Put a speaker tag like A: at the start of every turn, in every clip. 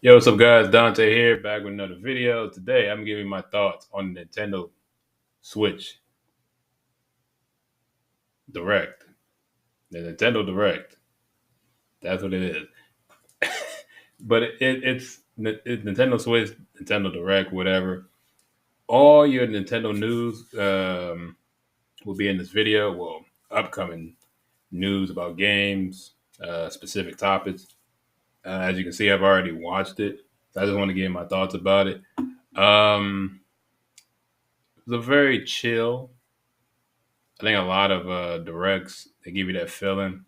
A: Yo, what's up, guys? Dante here, back with another video. Today, I'm giving my thoughts on the Nintendo Switch Direct. The Nintendo Direct. That's what it is. But it's Nintendo Switch, Nintendo Direct, whatever. All your Nintendo news will be in this video. Well, upcoming news about games, specific topics. As you can see, I've already watched it. So I just want to give my thoughts about it. It's a very chill. I think a lot of directs they give you that feeling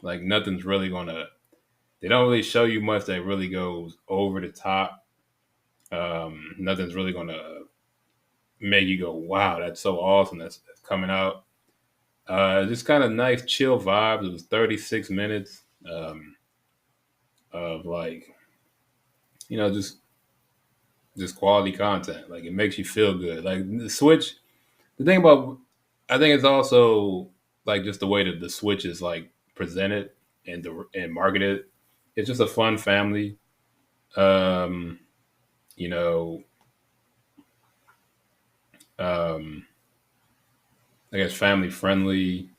A: like nothing's really gonna. They don't really show you much that really goes over the top. Nothing's really gonna make you go, "Wow, that's so awesome!" That's coming out. Just kind of nice, chill vibes. It was 36 minutes of like just quality content. Like it makes you feel good. Like the Switch. The thing about I think it's also like just the way that the Switch is like presented and marketed. It's just a fun family, um, you know, um, I guess family friendly.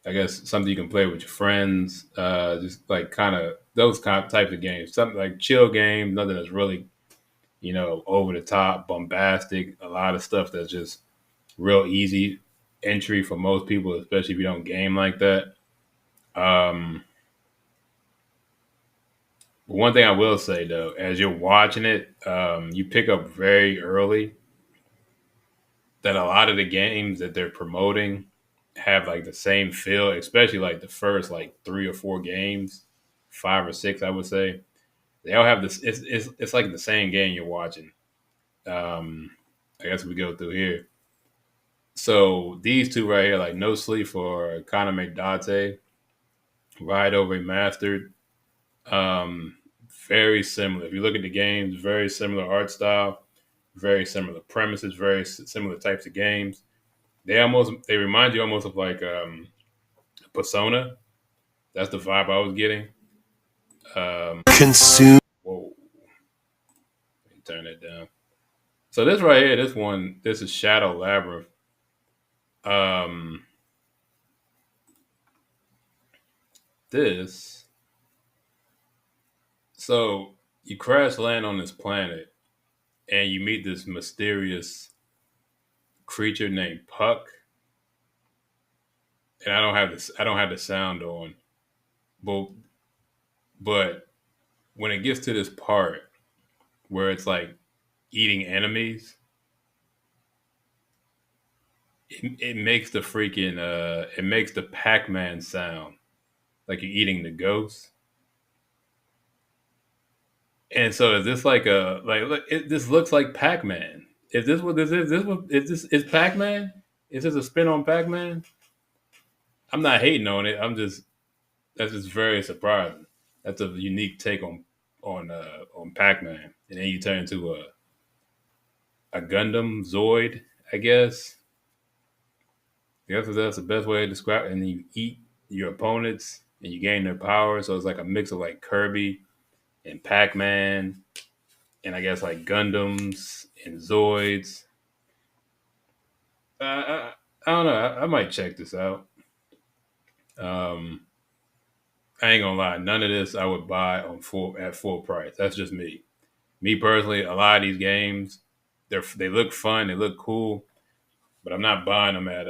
A: I guess something you can play with your friends. Just like kind of those types of games. Something like chill games. Nothing that's really over the top, bombastic. A lot of stuff that's just real easy entry for most people, especially if you don't game like that. Um, But one thing I will say though, as you're watching it, you pick up very early that a lot of the games that they're promoting have like the same feel, especially like the first like 3 or 4 games, 5 or 6, I would say. They all have this. It's like the same game you're watching. Um, I guess we go through here. So these two right here, like No Sleep for Connor McDonald, Ride Over Remastered. Um, Very similar. If you look at the games, very similar art style, very similar premises, very similar types of games. They remind you almost of like Persona. That's the vibe I was getting. Consume. Whoa, let me turn that down. So this right here, this is Shadow Labyrinth. Um, this. So you crash land on this planet, and you meet this mysterious creature named Puck. And I don't have this. I don't have the sound on, but but when it gets to this part where it's like eating enemies, it makes the freaking it makes the Pac-Man sound like you're eating the ghost. And so is this like a like this looks like Pac-Man? Is this what this is? Is Pac-Man? Is this a spin on Pac-Man? I'm not hating on it. I'm just That's just very surprising. That's a unique take on Pac-Man, and then you turn into a Gundam Zoid, I guess. I guess that's the best way to describe it. And you eat your opponents and you gain their power. So it's like a mix of like Kirby and Pac-Man and I guess like Gundams and Zoids. I don't know. I might check this out. Um, I ain't gonna lie. None of this I would buy on full at full price. That's just me. Me personally, a lot of these games, they look fun, they look cool, but I'm not buying them at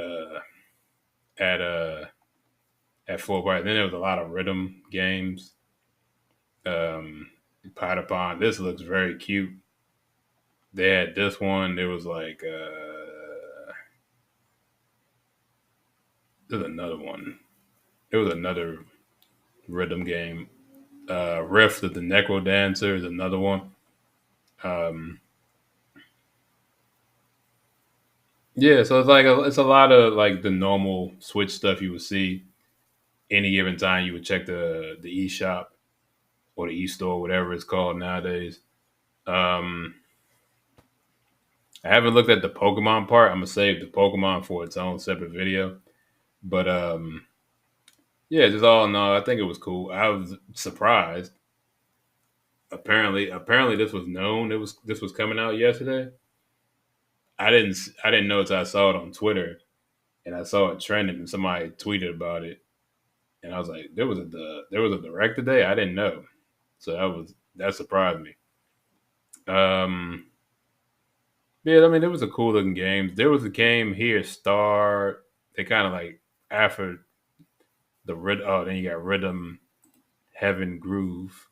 A: at full price. Then there was a lot of rhythm games. Um, Patapon. This looks very cute. They had this one. There was like there's another one. There was another rhythm game. Rift of the Necro Dancer is another one. Um, yeah, so it's a lot of like the normal Switch stuff you would see any given time. You would check the eShop or the eStore, whatever it's called nowadays. Um, I haven't looked at the Pokemon part. I'm gonna save the Pokemon for its own separate video. But Yeah, just all in all, I think it was cool. I was surprised. Apparently, this was known. This was coming out yesterday. I didn't know until I saw it on Twitter, and I saw it trending, and somebody tweeted about it, and I was like, there was a direct today. I didn't know, so that surprised me. Um, yeah, I mean, there was a cool looking game. There was a game here, Star. They kind of like after the rhythm. Oh, then you got Rhythm Heaven Groove.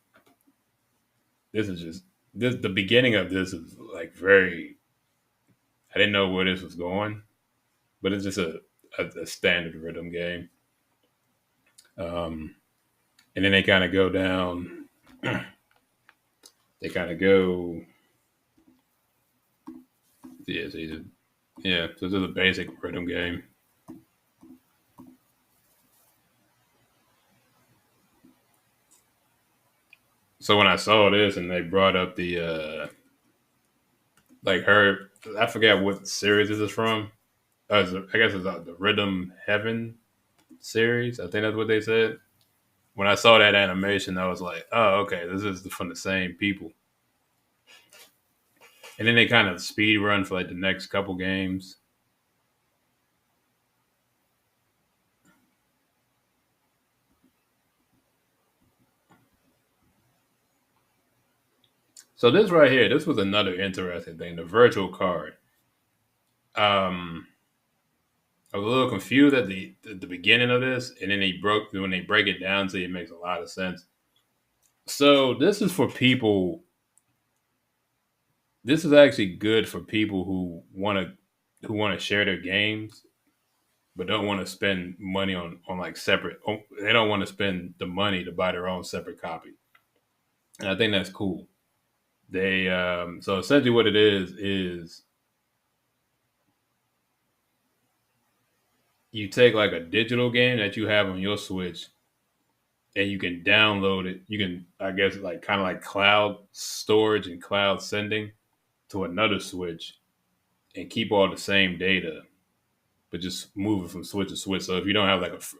A: This is just this. The beginning of this is like very. I didn't know where this was going, but it's just a standard rhythm game. Um, and then they kind of go down. They kind of go. Yeah, so yeah. So this is a basic rhythm game. So when I saw this and they brought up the like her, I forget what series this is from. I guess it's the Rhythm Heaven series. I think that's what they said. When I saw that animation, I was like, oh, okay, this is from the same people. And then they kind of speed run for like the next couple games. So this right here, this was another interesting thing, the virtual card. Um, I was a little confused at the beginning of this, and then when they break it down to you, it makes a lot of sense. So this is for people. This is actually good for people who want to share their games, but don't want to spend money on like separate. They don't want to spend the money to buy their own separate copy, and I think that's cool. They so essentially what it is you take like a digital game that you have on your Switch and you can download it. You can, I guess, like kind of like cloud storage and cloud sending to another Switch and keep all the same data, but just move it from Switch to Switch. So if you don't have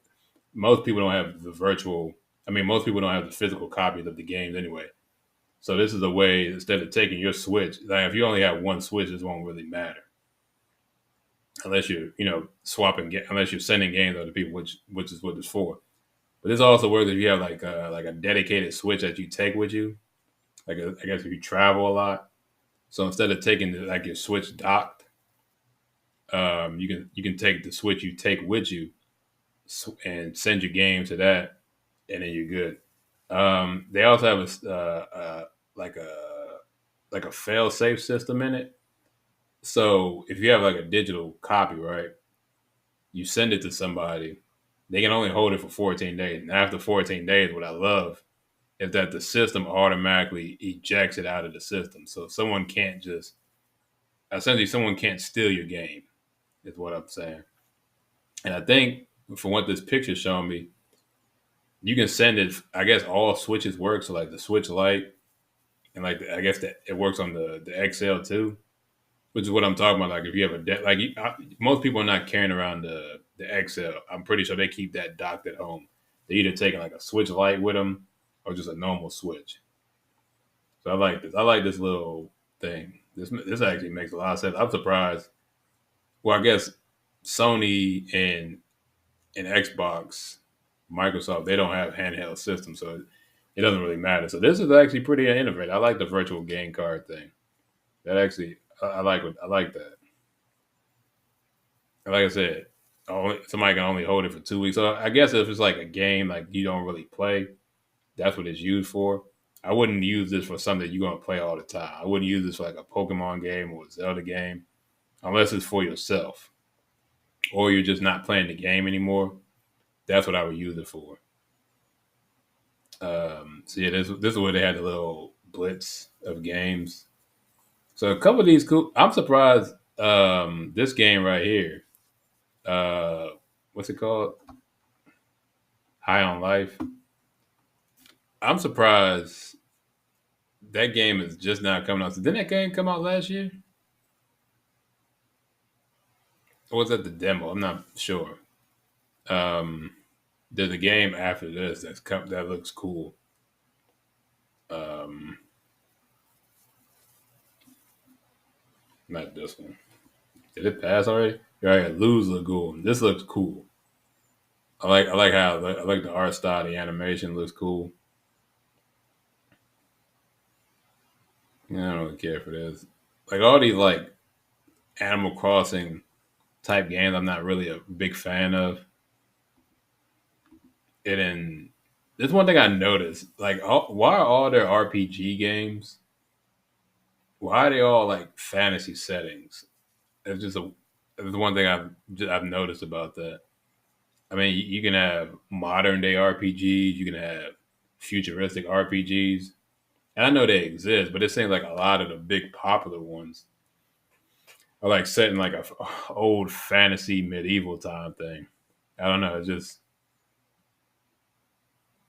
A: most people don't have the virtual. I mean, most people don't have the physical copies of the games anyway. So this is a way instead of taking your Switch. Like if you only have one Switch, this won't really matter unless you're swapping. Unless you're sending games to other people, which is what it's for. But this also works if you have like a dedicated Switch that you take with you. I guess if you travel a lot, so instead of taking like your Switch docked, you can take the Switch you take with you and send your game to that, and then you're good. They also have like a like a fail safe system in it. So if you have like a digital copy, right, you send it to somebody, they can only hold it for 14 days. And after 14 days, what I love is that the system automatically ejects it out of the system. So someone can't just essentially someone can't steal your game, is what I'm saying. And I think from what this picture's showing me, you can send it. I guess all switches work. So like the Switch Lite and like I guess that it works on the XL too, which is what I'm talking about. Like if you have most people are not carrying around the XL. I'm pretty sure they keep that docked at home. They're either taking like a Switch Lite with them or just a normal Switch. So I like this. I like this little thing. This actually makes a lot of sense. I'm surprised. Well, I guess Sony and Xbox, Microsoft, they don't have handheld systems, so it doesn't really matter. So this is actually pretty innovative. I like the virtual game card thing. That actually, I like that. And like I said, somebody can only hold it for 2 weeks. So I guess if it's like a game like you don't really play, that's what it's used for. I wouldn't use this for something you're gonna play all the time. I wouldn't use this for like a Pokemon game or a Zelda game, unless it's for yourself or you're just not playing the game anymore. That's what I would use it for. So yeah, this is where they had the little blitz of games. So a couple of these cool. I'm surprised. This game right here. Uh, what's it called? High on Life. I'm surprised that game is just not coming out. So didn't that game come out last year? Or was that the demo? I'm not sure. Um, There's a game after this that looks cool. Um, Not this one. Did it pass already? Yeah, Lose Lagoon. This looks cool. I like how I like the art style. The animation looks cool. Yeah, I don't really care for this. Like all these like Animal Crossing type games, I'm not really a big fan of. And then there's one thing I noticed. Like, why are all their RPG games? Why are they all like fantasy settings? It's just a. It's one thing I've noticed about that. I mean, you can have modern day RPGs, you can have futuristic RPGs, and I know they exist, but it seems like a lot of the big popular ones are like set in like a old fantasy medieval time thing. I don't know. It's just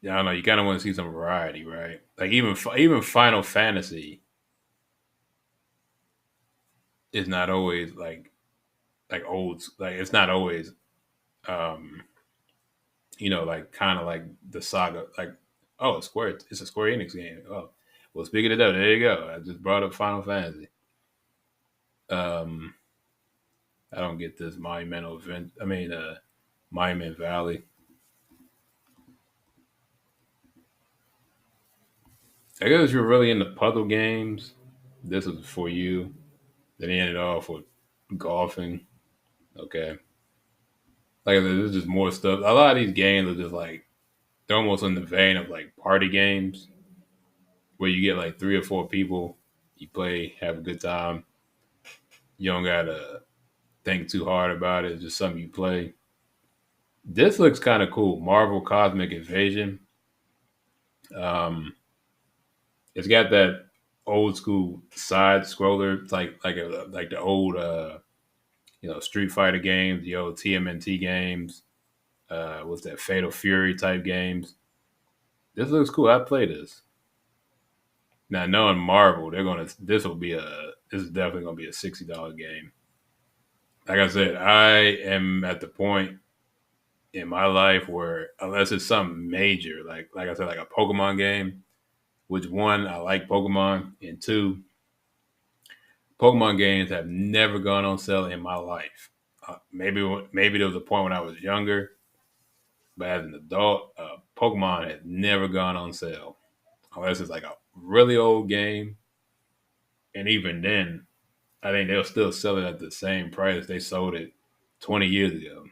A: yeah, I don't know. You kind of want to see some variety, right? Like even Final Fantasy is not always like old. Like it's not always um like kind of like the saga. Like oh, it's a Square Enix game. Oh, well, speaking of that, there you go. I just brought up Final Fantasy. Um, I don't get this monumental event. I mean, Monument Valley. I guess if you're really into puzzle games, this is for you. Then he ended off with golfing. Okay. Like I said, there's just more stuff. A lot of these games are just like they're almost in the vein of like party games where you get like 3 or 4 people, you play, have a good time. You don't gotta think too hard about it. It's just something you play. This looks kind of cool. Marvel Cosmic Invasion. Um, it's got that old school side scroller, it's like the old Street Fighter games, the old TMNT games. What's that Fatal Fury type games? This looks cool. I play this. Now knowing Marvel, this is definitely gonna be a $60 game. Like I said, I am at the point in my life where unless it's something major, like I said, like a Pokemon game, which one I like Pokemon, and two, Pokemon games have never gone on sale in my life. Maybe there was a point when I was younger, but as an adult, Pokemon has never gone on sale unless it's like a really old game, and even then, I think they'll still sell it at the same price they sold it 20 years ago.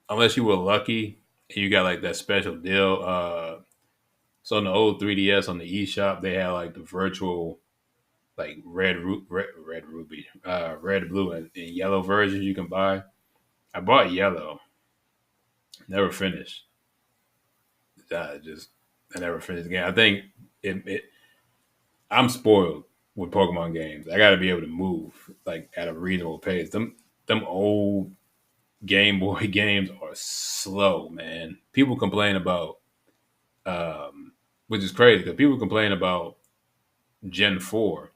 A: Unless you were lucky and you got like that special deal. So on the old 3DS on the eShop, they had like the virtual like red ruby, red, blue, and yellow versions you can buy. I bought yellow, never finished. Just I never finished the game. I think it I'm spoiled with Pokemon games. I got to be able to move like at a reasonable pace. Them old Game Boy games are slow, man. People complain about, which is crazy because people complain about Gen 4.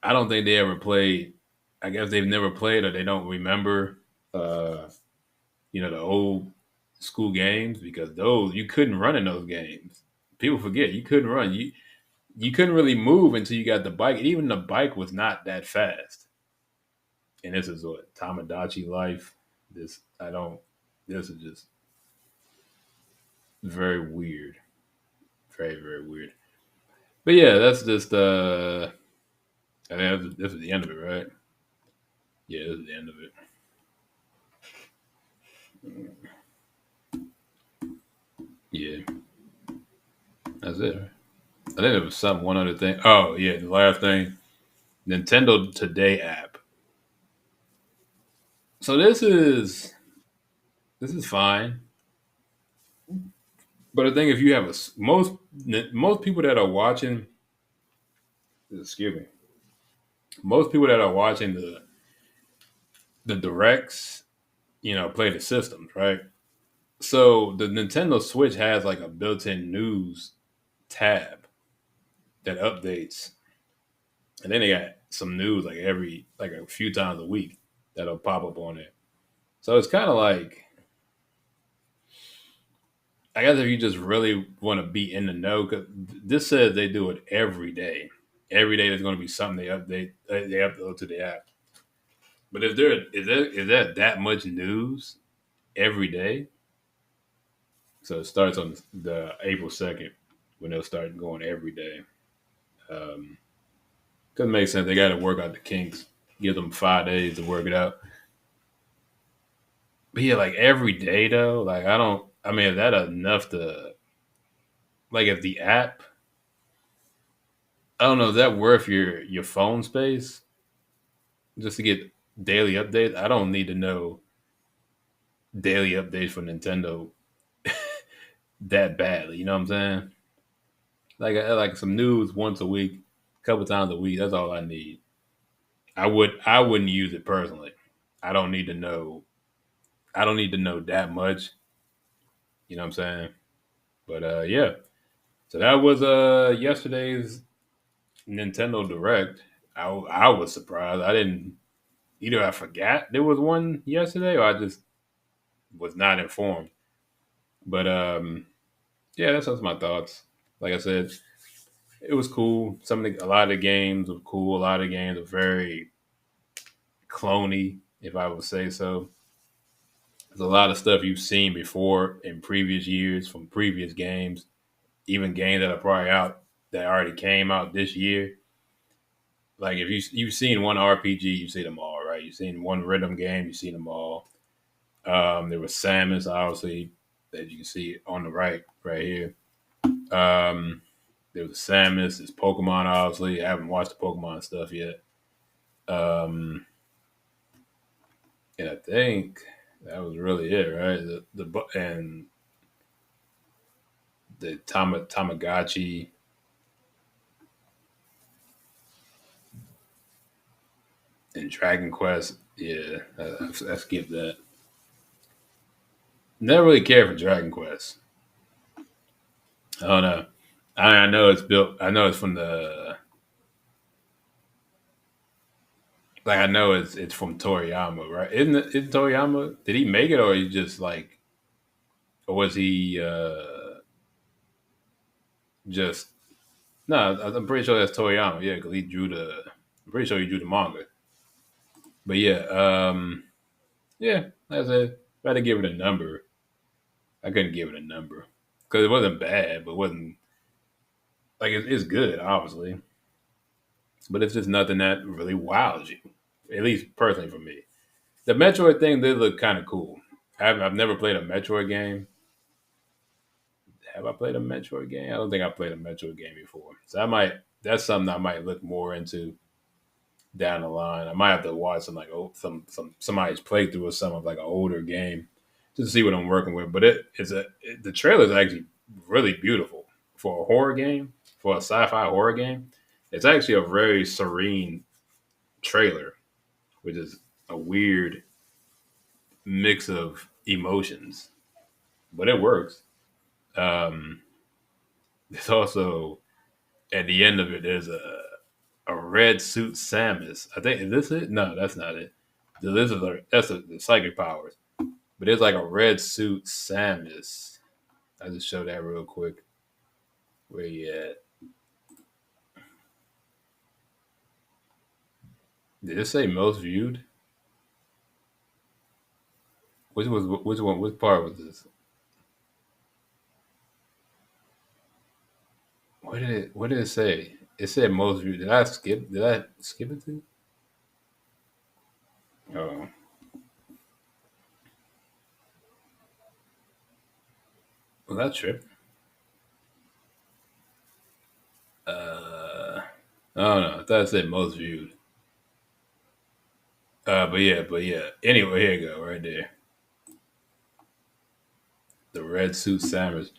A: I don't think they ever played. I guess they've never played or they don't remember, uh, the old school games because those you couldn't run in those games. People forget you couldn't run. You couldn't really move until you got the bike. And even the bike was not that fast. And this is what Tamagotchi life. This I don't. This is just very weird. Very very weird. But yeah, that's just. I think this is the end of it, right? Yeah, this is the end of it. Yeah, that's it. Right? I think there was one other thing. Oh yeah, the last thing, Nintendo Today app. So this is fine, but I think if you have most people that are watching, excuse me, most people that are watching the directs, play the systems, right? So the Nintendo Switch has like a built-in news tab that updates, and then they got some news like a few times a week that'll pop up on it. So it's kind of like I guess if you just really want to be in the know, because this says they do it every day. Every day there's going to be something they update, they upload to the app. But if there that much news every day, so it starts on the April 2nd when they'll start going every day. Um, Doesn't make sense. They got to work out the kinks. Give them 5 days to work it out. But yeah, like every day though, like I don't. I mean, is that enough to like if the app? I don't know. Is that worth your phone space just to get daily updates? I don't need to know daily updates for Nintendo that badly. You know what I'm saying? Like some news once a week, a couple times a week. That's all I need. I wouldn't use it personally. I don't need to know. I don't need to know that much. You know what I'm saying? But yeah. So that was yesterday's Nintendo Direct. I was surprised. I didn't either. I forgot there was one yesterday, or I just was not informed. But yeah, that's just my thoughts. Like I said, it was cool. A lot of the games were cool. A lot of the games were very cloney, if I would say so. There's a lot of stuff you've seen before in previous years from previous games, even games that are probably out that already came out this year. Like if you've seen one RPG, you've seen them all, right? You've seen one rhythm game, you've seen them all. There was Samus, obviously, that you can see on the right here. Um, there was Samus, there's Pokemon, obviously. I haven't watched the Pokemon stuff yet. Um, and I think that was really it, right? And the Tamagotchi and Dragon Quest. Yeah, I skipped that. Never really cared for Dragon Quest. I don't know. I know it's built. I know it's from the. Like I know it's from Toriyama, right? Isn't it? Is Toriyama? Did he make it, or he just like, or was he just? No, I'm pretty sure that's Toriyama. Yeah, because he drew the. I'm pretty sure he drew the manga. But yeah, yeah, that's it. If I had to give it a number, I couldn't give it a number because it wasn't bad, but it wasn't like it's good, obviously. But it's just nothing that really wows you. At least personally for me. The Metroid thing did look kind of cool. I've never played a Metroid game. Have I played a Metroid game? I don't think I played a Metroid game before. So I might. That's something I might look more into down the line. I might have to watch some like somebody's playthrough or some of like an older game just to see what I'm working with. But the trailer is actually really beautiful for a horror game, for a sci-fi horror game. It's actually a very serene trailer, which is a weird mix of emotions, but it works. Um, there's also at the end of it, there's a red suit Samus. I think is this it? No, that's not it. This is the psychic powers, but there's like a red suit Samus. I just show that real quick. Where you at? Did it say most viewed? Which one? Which part was this? What did it say? It said most viewed. Did I skip it to? Oh, was that trip? I don't know. I thought it said most viewed. But yeah. Anyway, here you go, right there. The red suit Samus.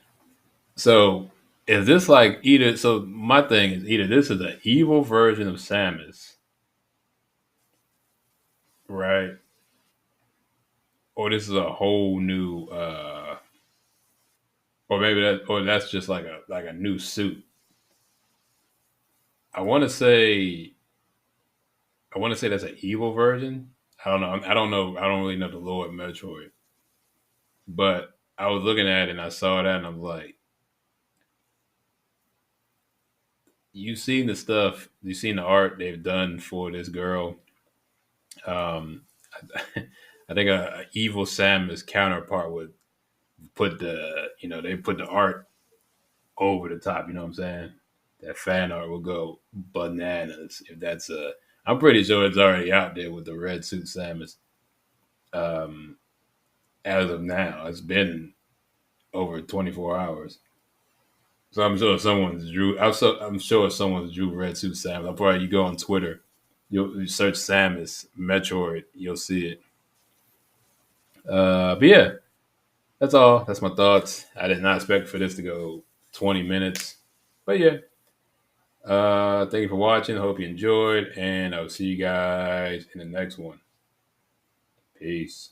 A: So is this like either? So my thing is either this is an evil version of Samus, right? Or this is a whole new, or maybe or that's just like a new suit. I want to say, I want to say that's an evil version. I don't know. I don't know. I don't really know the lore of Metroid, but I was looking at it and I saw that and I'm like, you seen the stuff, you seen the art they've done for this girl. Um, I think a evil Samus counterpart would put they put the art over the top. You know what I'm saying? That fan art will go bananas if that's a. I'm pretty sure it's already out there with the red suit Samus. Um, as of now, it's been over 24 hours. So I'm sure someone's drew. I'm sure someone's drew red suit Samus. I'll probably you go on Twitter, you search Samus Metroid, you'll see it. But yeah, that's all. That's my thoughts. I did not expect for this to go 20 minutes, but yeah. Thank you for watching. Hope you enjoyed, and I'll see you guys in the next one. Peace.